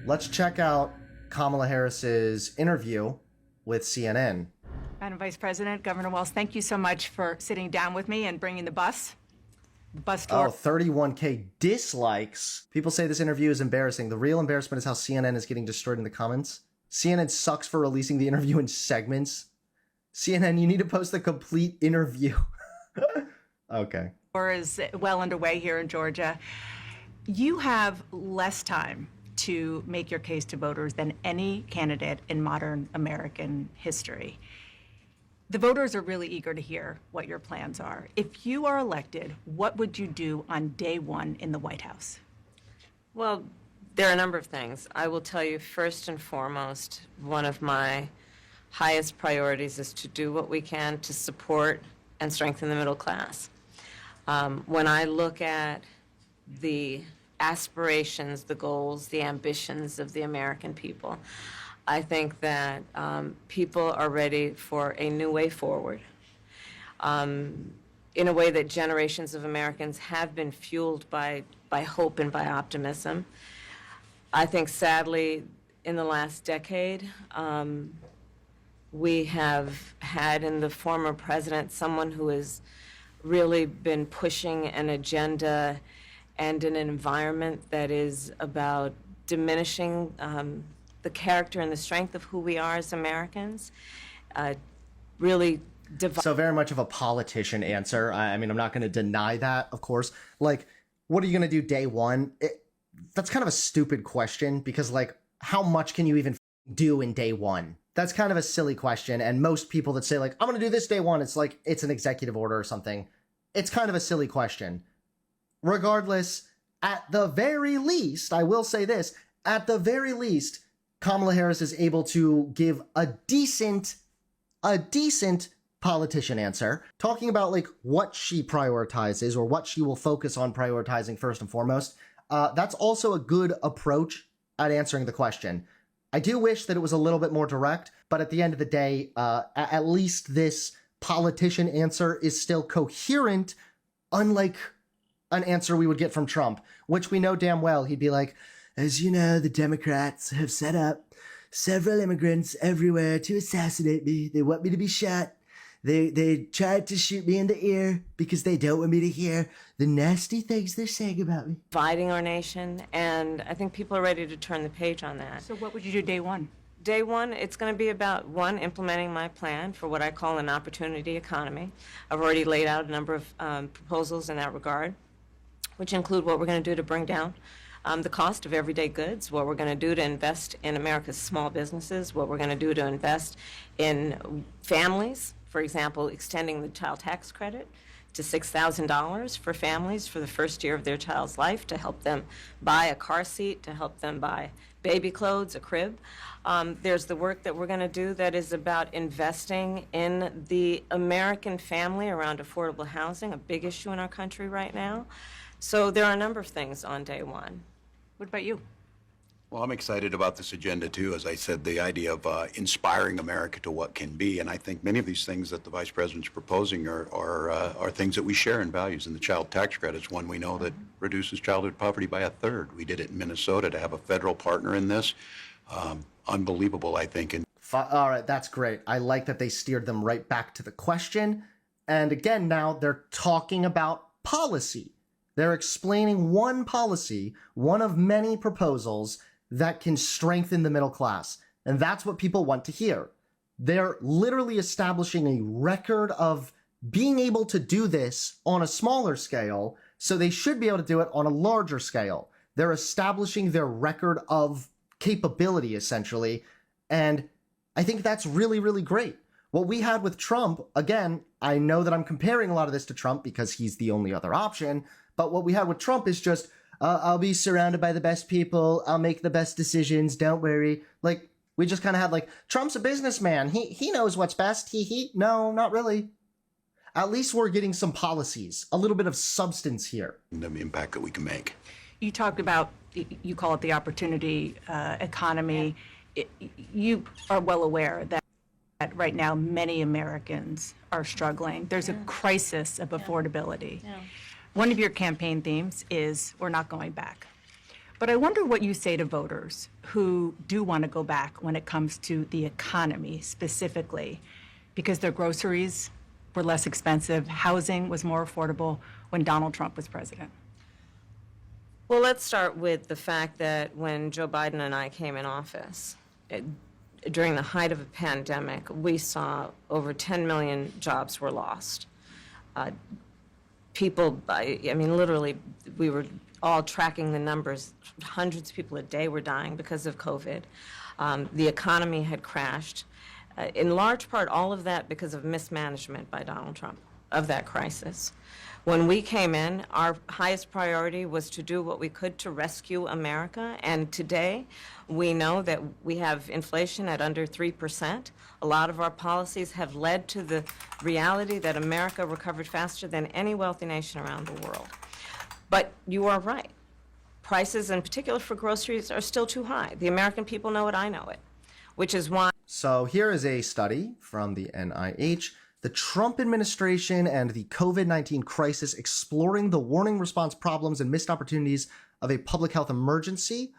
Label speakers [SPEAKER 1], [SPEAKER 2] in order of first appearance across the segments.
[SPEAKER 1] Let's check out Kamala Harris's interview with CNN.
[SPEAKER 2] Madam Vice President, Governor Walz, thank you so much for sitting down with me and bringing the bus tour.
[SPEAKER 1] Oh, 31K dislikes. People say this interview is embarrassing. The real embarrassment is how CNN is getting destroyed in the comments. CNN sucks for releasing the interview in segments. CNN, you need to post the complete interview. Okay.
[SPEAKER 2] Tour is well underway here in Georgia. You have less time to make your case to voters than any candidate in modern American history. The voters are really eager to hear what your plans are. If you are elected, what would you do on day one in the White House?
[SPEAKER 3] Well, there are a number of things. I will tell you, first and foremost, one of my highest priorities is to do what we can to support and strengthen the middle class. When I look at the aspirations, the goals, the ambitions of the American people, I think that people are ready for a new way forward, in a way that generations of Americans have been fueled by hope and by optimism. I think, sadly, in the last decade, we have had in the former president someone who has really been pushing an agenda and an environment that is about diminishing the character and the strength of who we are as Americans, really
[SPEAKER 1] So very much of a politician answer. I mean, I'm not going to deny that, of course. Like, what are you going to do day one? That's kind of a stupid question because, like, how much can you even do in day one? That's kind of a silly question. And most people that say, like, I'm going to do this day one, it's like it's an executive order or something. It's kind of a silly question. Regardless, at the very least, I will say this, at the very least, Kamala Harris is able to give a decent politician answer, talking about like what she prioritizes or what she will focus on prioritizing first and foremost. That's also a good approach at answering the question. I do wish that it was a little bit more direct, but at the end of the day, at least this politician answer is still coherent, unlike an answer we would get from Trump, which we know damn well he'd be like, as you know, the Democrats have set up several immigrants everywhere to assassinate me. They want me to be shot. They tried to shoot me in the ear because they don't want me to hear the nasty things they're saying about me.
[SPEAKER 3] dividing our nation, and I think people are ready to turn the page on that.
[SPEAKER 2] So what would you do day one?
[SPEAKER 3] Day one, it's going to be about, one, implementing my plan for what I call an opportunity economy. I've already laid out a number of proposals in that regard, which include what we're going to do to bring down the cost of everyday goods, what we're going to do to invest in America's small businesses, what we're going to do to invest in families, for example, extending the child tax credit to $6,000 for families for the first year of their child's life to help them buy a car seat, to help them buy baby clothes, a crib. There's the work that we're going to do that is about investing in the American family around affordable housing, a big issue in our country right now. So there are a number of things on day one.
[SPEAKER 2] What about you?
[SPEAKER 4] Well, I'm excited about this agenda, too. As I said, the idea of inspiring America to what can be. And I think many of these things that the Vice President's proposing are things that we share in values. And the child tax credit is one we know that reduces childhood poverty by 1/3. We did it in Minnesota. To have a federal partner in this, unbelievable, I think. And
[SPEAKER 1] All right, that's great. I like that they steered them right back to the question. And again, now they're talking about policy. They're explaining one policy, one of many proposals that can strengthen the middle class. And that's what people want to hear. They're literally establishing a record of being able to do this on a smaller scale, so they should be able to do it on a larger scale. They're establishing their record of capability, essentially. And I think that's really, really great. What we had with Trump, again, I know that I'm comparing a lot of this to Trump because he's the only other option, but what we had with Trump is just, I'll be surrounded by the best people, I'll make the best decisions, don't worry. Like, we just kind of had like, Trump's a businessman, he knows what's best, no, not really. At least we're getting some policies, a little bit of substance here.
[SPEAKER 4] the impact that we can make.
[SPEAKER 2] You talked about, you call it the opportunity economy. You are well aware that right now many Americans are struggling. There's a crisis of affordability. One of your campaign themes is we're not going back. But I wonder what you say to voters who do want to go back when it comes to the economy specifically, because their groceries were less expensive, housing was more affordable when Donald Trump was president.
[SPEAKER 3] Well, let's start with the fact that when Joe Biden and I came in office, during the height of a pandemic, we saw over 10 million jobs were lost. People, I mean, literally, we were all tracking the numbers. Hundreds of people a day were dying because of COVID. The economy had crashed. In large part, all of that because of mismanagement by Donald Trump of that crisis. When we came in, our highest priority was to do what we could to rescue America. And today, we know that we have inflation at under 3%. A lot of our policies have led to the reality that America recovered faster than any wealthy nation around the world. But you are right. Prices, in particular for groceries, are still too high. The American people know it, I know it, which is why.
[SPEAKER 1] So here is a study from the NIH. The Trump administration and the COVID-19 crisis exploring the warning response problems and missed opportunities of a public health emergency.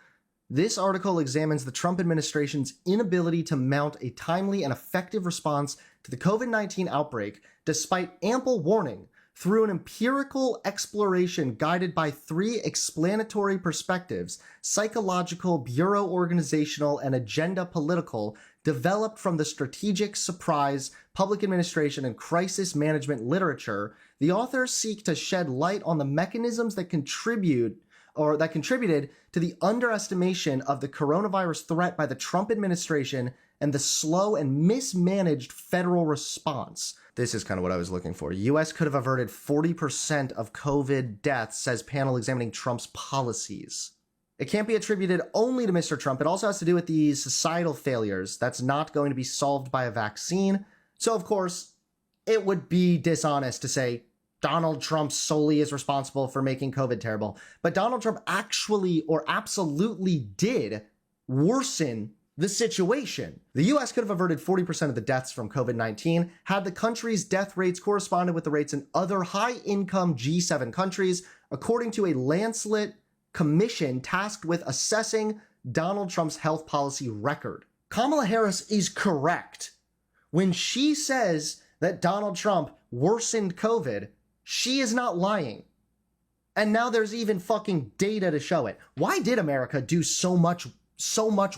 [SPEAKER 1] This article examines the Trump administration's inability to mount a timely and effective response to the COVID-19 outbreak, despite ample warning, through an empirical exploration guided by 3 explanatory perspectives: psychological, bureau organizational, and agenda political, developed from the strategic, surprise, public administration, and crisis management literature. The authors seek to shed light on the mechanisms that contributed to the underestimation of the coronavirus threat by the Trump administration and the slow and mismanaged federal response. This is kind of what I was looking for. U.S. could have averted 40% of COVID deaths, says panel examining Trump's policies. It can't be attributed only to Mr. Trump. It also has to do with these societal failures that's not going to be solved by a vaccine. So, of course, it would be dishonest to say Donald Trump solely is responsible for making COVID terrible. But Donald Trump actually or absolutely did worsen the situation. The U.S. could have averted 40% of the deaths from COVID-19 had the country's death rates corresponded with the rates in other high-income G7 countries, according to a Lancet commission tasked with assessing Donald Trump's health policy record. Kamala Harris is correct. When she says that Donald Trump worsened COVID, she is not lying. And now there's even fucking data to show it. Why did America do so much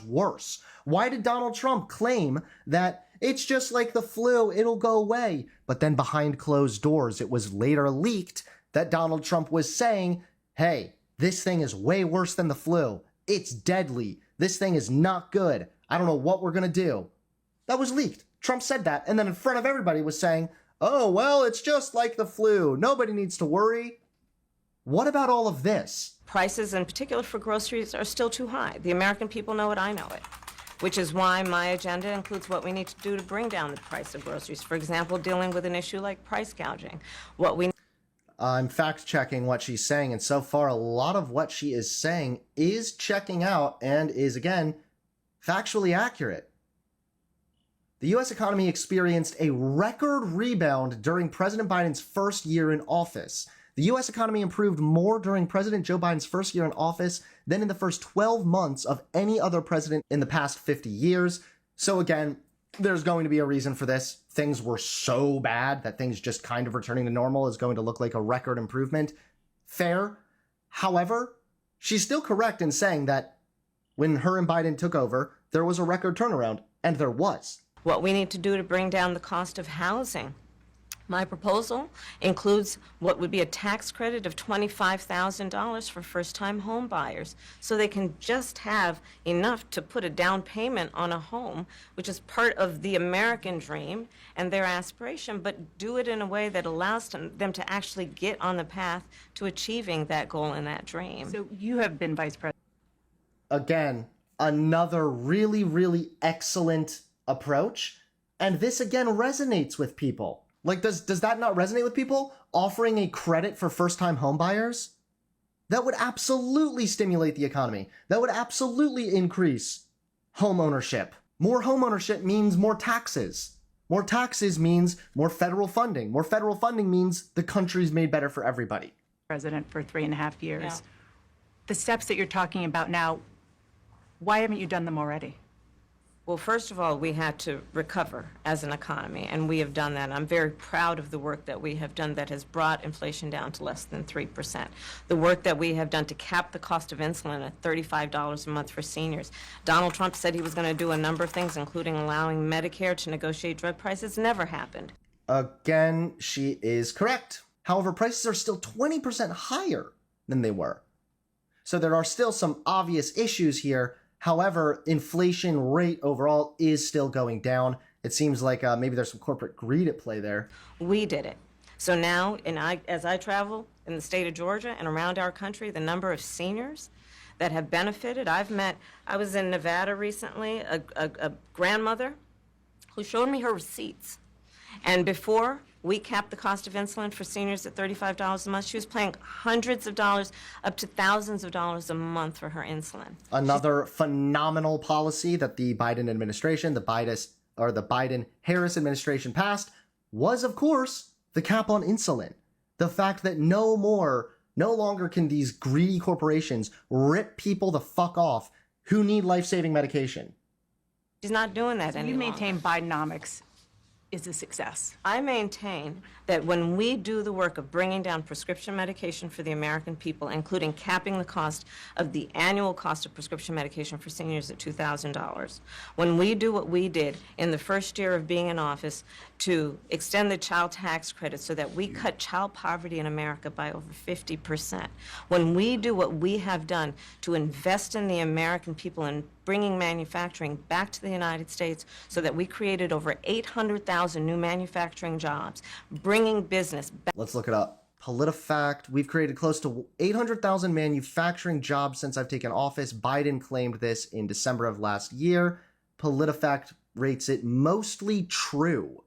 [SPEAKER 1] worse? Why did Donald Trump claim that it's just like the flu, it'll go away? But then behind closed doors, it was later leaked that Donald Trump was saying, hey, this thing is way worse than the flu. It's deadly. This thing is not good. I don't know what we're going to do. That was leaked. Trump said that, and then in front of everybody was saying, oh, well, it's just like the flu. Nobody needs to worry. What about all of this?
[SPEAKER 3] Prices, in particular for groceries, are still too high. The American people know it, I know it, which is why my agenda includes what we need to do to bring down the price of groceries. For example, dealing with an issue like price gouging.
[SPEAKER 1] I'm fact-checking what she's saying, and so far a lot of what she is saying is checking out and is, again, factually accurate. The U.S. economy experienced a record rebound during President Biden's first year in office. The U.S. economy improved more during President Joe Biden's first year in office than in the first 12 months of any other president in the past 50 years. So again, there's going to be a reason for this. Things were so bad that things just kind of returning to normal is going to look like a record improvement. Fair. However, she's still correct in saying that when her and Biden took over, there was a record turnaround, and there was.
[SPEAKER 3] What we need to do to bring down the cost of housing. My proposal includes what would be a tax credit of $25,000 for first-time home buyers, so they can just have enough to put a down payment on a home, which is part of the American dream and their aspiration, but do it in a way that allows them to actually get on the path to achieving that goal and that dream.
[SPEAKER 2] So you have been vice president.
[SPEAKER 1] Again, another really, really excellent approach, and this again resonates with people. Like, does that not resonate with people? Offering a credit for first-time homebuyers? That would absolutely stimulate the economy. That would absolutely increase home ownership. More home ownership means more taxes. More taxes means more federal funding. More federal funding means the country's made better for everybody.
[SPEAKER 2] President for 3.5 years.
[SPEAKER 3] Yeah.
[SPEAKER 2] The steps that you're talking about now, why haven't you done them already?
[SPEAKER 3] Well, first of all, we had to recover as an economy, and we have done that. I'm very proud of the work that we have done that has brought inflation down to less than 3%. The work that we have done to cap the cost of insulin at $35 a month for seniors. Donald Trump said he was going to do a number of things, including allowing Medicare to negotiate drug prices. Never happened.
[SPEAKER 1] Again, she is correct. However, prices are still 20% higher than they were. So there are still some obvious issues here. However, inflation rate overall is still going down. It seems like maybe there's some corporate greed at play there.
[SPEAKER 3] We did it. So now, as I travel in the state of Georgia and around our country, the number of seniors that have benefited, I was in Nevada recently, a grandmother who showed me her receipts. And before we capped the cost of insulin for seniors at $35 a month, she was paying hundreds of dollars up to thousands of dollars a month for her insulin.
[SPEAKER 1] Another phenomenal policy that the Biden administration, the Biden-Harris administration passed was, of course, the cap on insulin. The fact that no longer can these greedy corporations rip people the fuck off who need life-saving medication.
[SPEAKER 3] She's not doing that
[SPEAKER 2] You
[SPEAKER 3] anymore.
[SPEAKER 2] maintain Bidenomics is a success.
[SPEAKER 3] I maintain that when we do the work of bringing down prescription medication for the American people, including capping the cost of the annual cost of prescription medication for seniors at $2,000, when we do what we did in the first year of being in office to extend the child tax credit so that we cut child poverty in America by over 50%, when we do what we have done to invest in the American people and bringing manufacturing back to the United States so that we created over 800,000 new manufacturing jobs, bringing business back.
[SPEAKER 1] Let's look it up. PolitiFact, we've created close to 800,000 manufacturing jobs since I've taken office. Biden claimed this in December of last year. PolitiFact rates it mostly true.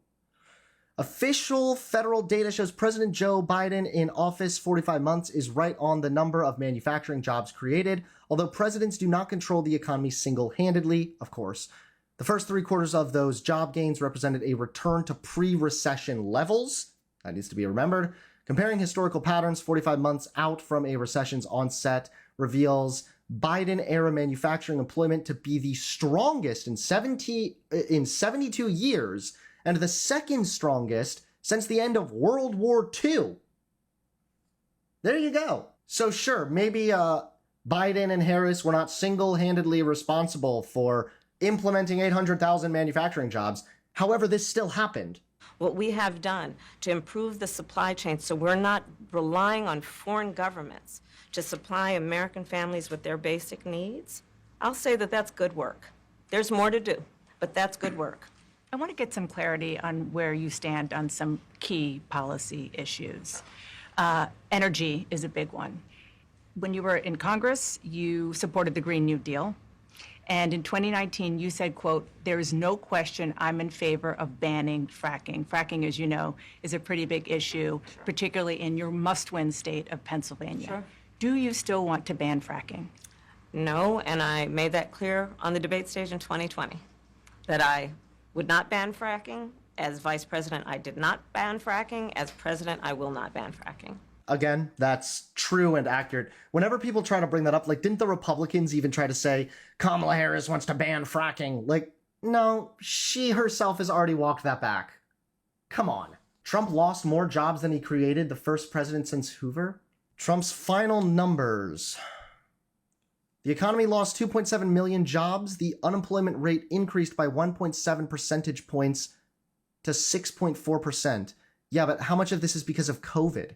[SPEAKER 1] Official federal data shows President Joe Biden in office 45 months is right on the number of manufacturing jobs created, although presidents do not control the economy single-handedly, of course. The first 3 quarters of those job gains represented a return to pre-recession levels. That needs to be remembered. Comparing historical patterns 45 months out from a recession's onset reveals Biden-era manufacturing employment to be the strongest in 72 years, and the second strongest since the end of World War II. There you go. So sure, maybe Biden and Harris were not single-handedly responsible for implementing 800,000 manufacturing jobs. However, this still happened.
[SPEAKER 3] What we have done to improve the supply chain so we're not relying on foreign governments to supply American families with their basic needs, I'll say that that's good work. There's more to do, but that's good work.
[SPEAKER 2] I want to get some clarity on where you stand on some key policy issues. Energy is a big one. When you were in Congress, you supported the Green New Deal. And in 2019, you said, quote, "There is no question I'm in favor of banning fracking." Fracking, as you know, is a pretty big issue, particularly in your must-win state of Pennsylvania.
[SPEAKER 3] Sure.
[SPEAKER 2] Do you still want to ban fracking?
[SPEAKER 3] No, and I made that clear on the debate stage in 2020, that I would not ban fracking. As vice president, I did not ban fracking. As president, I will not ban fracking.
[SPEAKER 1] Again, that's true and accurate. Whenever people try to bring that up, like, didn't the Republicans even try to say Kamala Harris wants to ban fracking? Like, no, she herself has already walked that back. Come on. Trump lost more jobs than he created, the first president since Hoover. Trump's final numbers. The economy lost 2.7 million jobs. The unemployment rate increased by 1.7 percentage points to 6.4%. Yeah, but how much of this is because of COVID?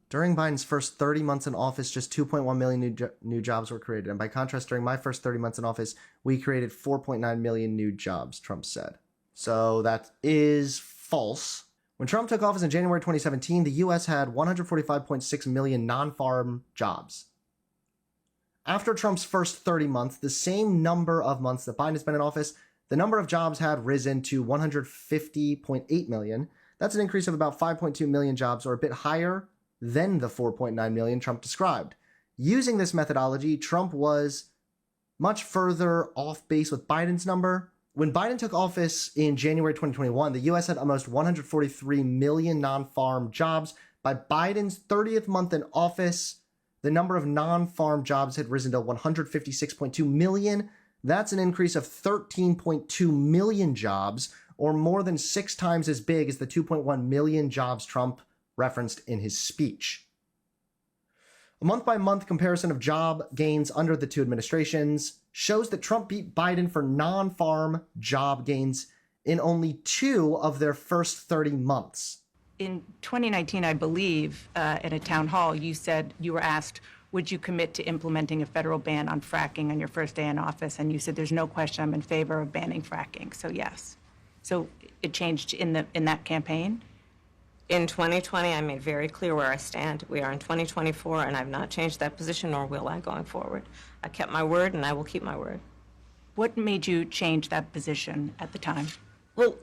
[SPEAKER 1] During Biden's first 30 months in office, just 2.1 million new jobs were created. And by contrast, during my first 30 months in office, we created 4.9 million new jobs, Trump said. So that is false. When Trump took office in January 2017, the U.S. had 145.6 million non-farm jobs. After Trump's first 30 months, the same number of months that Biden has been in office, the number of jobs had risen to 150.8 million. That's an increase of about 5.2 million jobs, or a bit higher than the 4.9 million Trump described. Using this methodology, Trump was much further off base with Biden's number. When Biden took office in January 2021, the U.S. had almost 143 million non-farm jobs. By Biden's 30th month in office, the number of non-farm jobs had risen to 156.2 million. That's an increase of 13.2 million jobs, or more than 6 times as big as the 2.1 million jobs Trump referenced in his speech. A month-by-month comparison of job gains under the two administrations shows that Trump beat Biden for non-farm job gains in only 2 of their first 30 months.
[SPEAKER 2] In 2019, I believe, in a town hall, you said you were asked, would you commit to implementing a federal ban on fracking on your first day in office? And you said, there's no question I'm in favor of banning fracking. So yes. So it changed in that campaign?
[SPEAKER 3] In 2020, I made very clear where I stand. We are in 2024, and I've not changed that position, nor will I going forward. I kept my word, and I will keep my word.
[SPEAKER 2] What made you change that position at the time?
[SPEAKER 3] Well,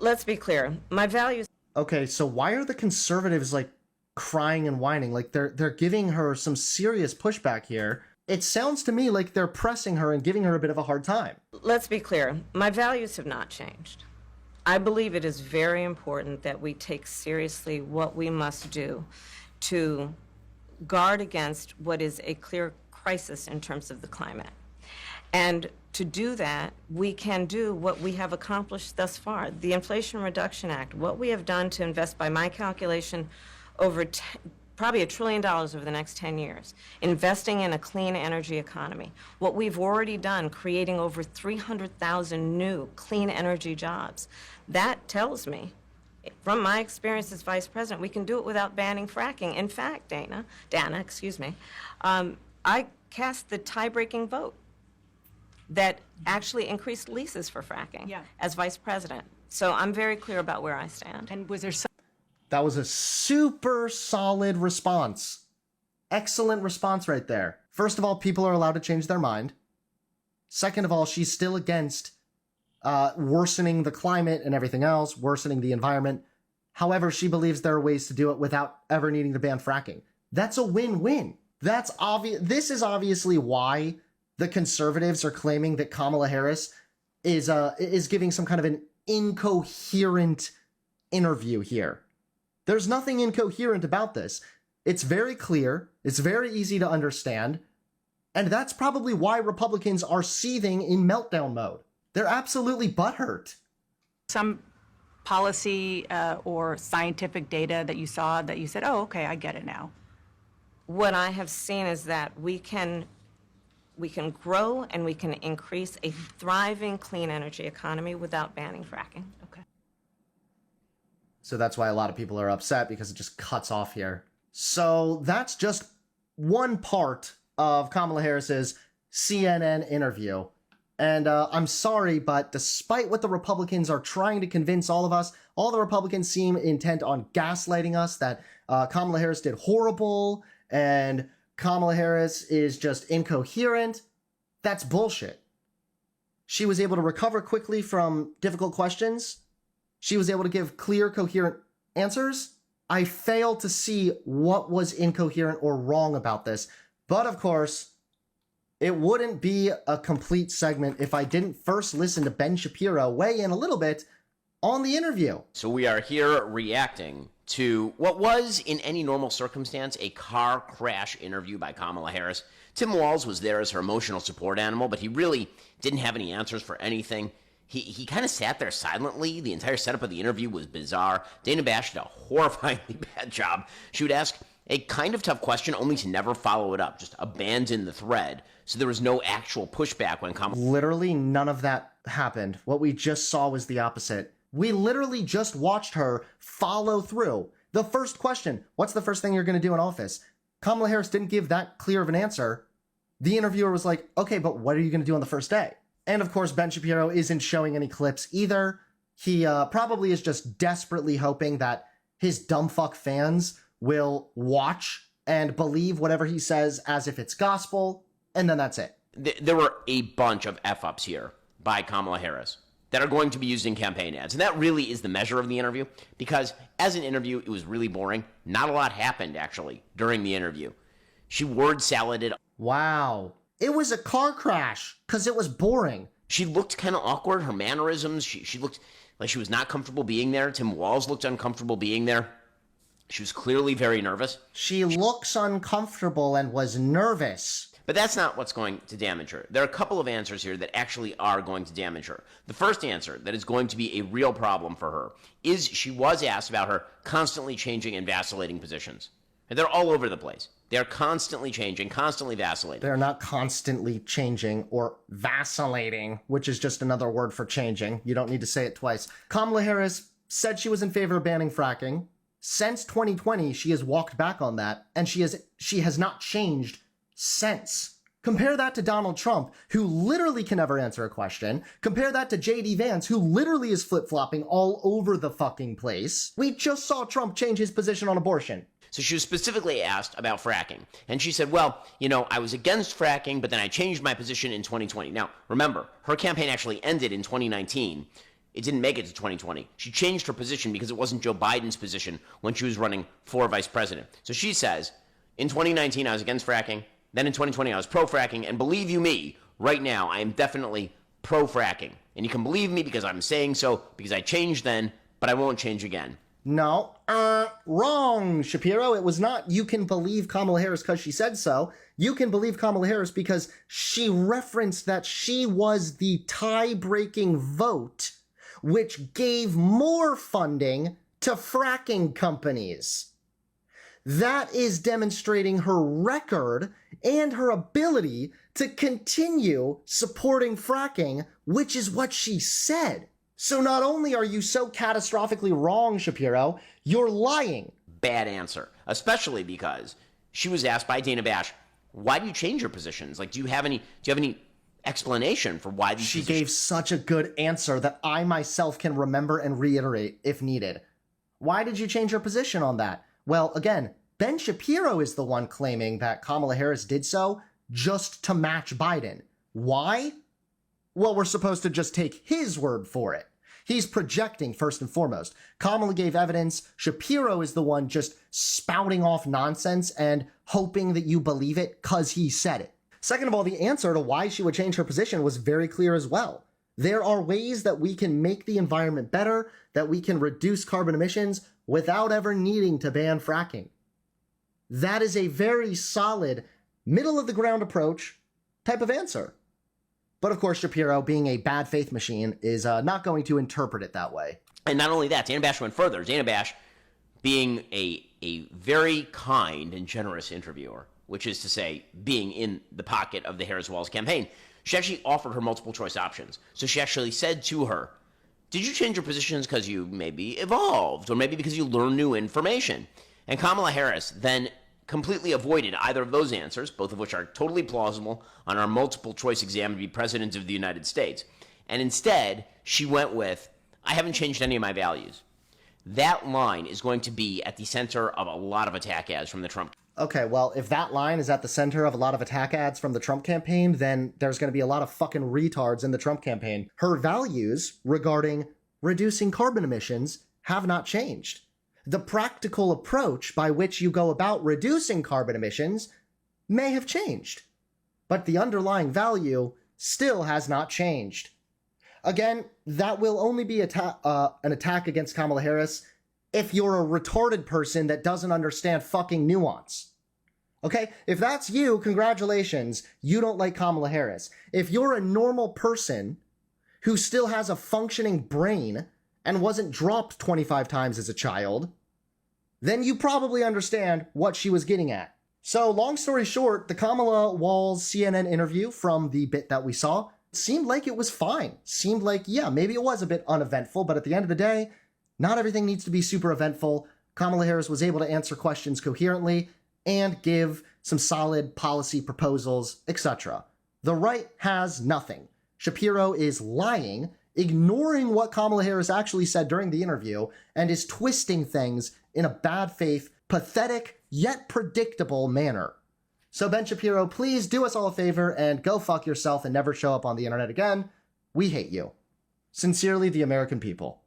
[SPEAKER 3] let's be clear. My values...
[SPEAKER 1] Okay, so why are the conservatives, like, crying and whining? Like, they're giving her some serious pushback here. It sounds to me like they're pressing her and giving her a bit of a hard time.
[SPEAKER 3] Let's be clear. My values have not changed. I believe it is very important that we take seriously what we must do to guard against what is a clear crisis in terms of the climate. And to do that, we can do what we have accomplished thus far. The Inflation Reduction Act, what we have done to invest, by my calculation, over probably $1 trillion over the next 10 years, investing in a clean energy economy. What we've already done, creating over 300,000 new clean energy jobs. That tells me, from my experience as vice president, we can do it without banning fracking. In fact, Dana, I cast the tie-breaking vote that actually increased leases for fracking as vice president. So I'm very clear about where I stand.
[SPEAKER 2] And was there some...
[SPEAKER 1] That was a super solid response. Excellent response right there. First of all, people are allowed to change their mind. Second of all, she's still against worsening the climate and everything else, worsening the environment. However, she believes there are ways to do it without ever needing to ban fracking. That's a win-win. That's obvious. This is obviously why the conservatives are claiming that Kamala Harris is giving some kind of an incoherent interview here. There's nothing incoherent about this. It's very clear. It's very easy to understand. And that's probably why Republicans are seething in meltdown mode. They're absolutely butthurt.
[SPEAKER 2] Some policy or scientific data that you saw that you said, oh, okay, I get it now?
[SPEAKER 3] What I have seen is that we can grow and we can increase a thriving clean energy economy without banning fracking.
[SPEAKER 2] Okay.
[SPEAKER 1] So that's why a lot of people are upset, because it just cuts off here. So that's just one part of Kamala Harris's CNN interview. And I'm sorry, but despite what the Republicans are trying to convince all of us, all the Republicans seem intent on gaslighting us that Kamala Harris did horrible and Kamala Harris is just incoherent. That's bullshit. She was able to recover quickly from difficult questions. She was able to give clear, coherent answers. I fail to see what was incoherent or wrong about this. But of course, it wouldn't be a complete segment if I didn't first listen to Ben Shapiro weigh in a little bit on the interview.
[SPEAKER 5] So we are here reacting to what was, in any normal circumstance, a car crash interview by Kamala Harris. Tim Walz was there as her emotional support animal, but he really didn't have any answers for anything. He kind of sat there silently. The entire setup of the interview was bizarre. Dana Bash did a horrifyingly bad job. She would ask a kind of tough question only to never follow it up, just abandon the thread. So there was no actual pushback when Kamala...
[SPEAKER 1] Literally none of that happened. What we just saw was the opposite. We literally just watched her follow through. The first question, what's the first thing you're going to do in office? Kamala Harris didn't give that clear of an answer. The interviewer was like, okay, but what are you going to do on the first day? And of course, Ben Shapiro isn't showing any clips either. He probably is just desperately hoping that his dumb fuck fans will watch and believe whatever he says as if it's gospel, and then that's it.
[SPEAKER 5] There were a bunch of F-ups here by Kamala Harris that are going to be used in campaign ads. And that really is the measure of the interview, because as an interview, it was really boring. Not a lot happened, actually, during the interview. She word saladed.
[SPEAKER 1] Wow. It was a car crash, because it was boring.
[SPEAKER 5] She looked kind of awkward, her mannerisms. She looked like she was not comfortable being there. Tim Walz looked uncomfortable being there. She was clearly very nervous.
[SPEAKER 1] She looks uncomfortable and was nervous.
[SPEAKER 5] But that's not what's going to damage her. There are a couple of answers here that actually are going to damage her. The first answer that is going to be a real problem for her is she was asked about her constantly changing and vacillating positions. And they're all over the place. They're constantly changing, constantly vacillating.
[SPEAKER 1] They're not constantly changing or vacillating, which is just another word for changing. You don't need to say it twice. Kamala Harris said she was in favor of banning fracking. Since 2020, she has walked back on that, and she has not changed since. Compare that to Donald Trump, who literally can never answer a question. Compare that to J.D. Vance, who literally is flip-flopping all over the fucking place. We just saw Trump change his position on abortion.
[SPEAKER 5] So she was specifically asked about fracking. And she said, well, I was against fracking, but then I changed my position in 2020. Now, remember, her campaign actually ended in 2019. It didn't make it to 2020. She changed her position because it wasn't Joe Biden's position when she was running for vice president. So she says, in 2019, I was against fracking. Then in 2020, I was pro-fracking, and believe you me, right now, I am definitely pro-fracking. And you can believe me because I'm saying so, because I changed then, but I won't change again.
[SPEAKER 1] No, wrong, Shapiro. It was not you can believe Kamala Harris because she said so. You can believe Kamala Harris because she referenced that she was the tie-breaking vote, which gave more funding to fracking companies. That is demonstrating her record and her ability to continue supporting fracking, which is what she said. So not only are you so catastrophically wrong, Shapiro, you're lying.
[SPEAKER 5] Bad answer, especially because she was asked by Dana Bash, why do you change your positions? Like, do you have any explanation for why these
[SPEAKER 1] She gave such a good answer that I myself can remember and reiterate if needed. Why did you change your position on that? Well, again, Ben Shapiro is the one claiming that Kamala Harris did so just to match Biden. Why? Well, we're supposed to just take his word for it. He's projecting first and foremost. Kamala gave evidence. Shapiro is the one just spouting off nonsense and hoping that you believe it because he said it. Second of all, the answer to why she would change her position was very clear as well. There are ways that we can make the environment better, that we can reduce carbon emissions without ever needing to ban fracking. That is a very solid, middle-of-the-ground approach type of answer. But of course, Shapiro, being a bad faith machine, is not going to interpret it that way.
[SPEAKER 5] And not only that, Dana Bash went further. Dana Bash, being a very kind and generous interviewer, which is to say, being in the pocket of the Harris-Walz campaign, she actually offered her multiple choice options. So she actually said to her, did you change your positions because you maybe evolved, or maybe because you learned new information? And Kamala Harris then completely avoided either of those answers, both of which are totally plausible on our multiple choice exam to be president of the United States. And instead, she went with, I haven't changed any of my values. That line is going to be at the center of a lot of attack ads from the Trump.
[SPEAKER 1] Okay, well, if that line is at the center of a lot of attack ads from the Trump campaign, then there's going to be a lot of fucking retards in the Trump campaign. Her values regarding reducing carbon emissions have not changed. The practical approach by which you go about reducing carbon emissions may have changed, but the underlying value still has not changed. Again, that will only be an attack against Kamala Harris if you're a retarded person that doesn't understand fucking nuance. Okay? If that's you, congratulations, you don't like Kamala Harris. If you're a normal person who still has a functioning brain and wasn't dropped 25 times as a child, then you probably understand what she was getting at. So, long story short, the Kamala Walz CNN interview from the bit that we saw seemed like it was fine. Seemed like, yeah, maybe it was a bit uneventful, but at the end of the day, not everything needs to be super eventful. Kamala Harris was able to answer questions coherently and give some solid policy proposals, etc. The right has nothing. Shapiro is lying, ignoring what Kamala Harris actually said during the interview, and is twisting things in a bad faith, pathetic, yet predictable manner. So Ben Shapiro, please do us all a favor and go fuck yourself and never show up on the internet again. We hate you. Sincerely, the American people.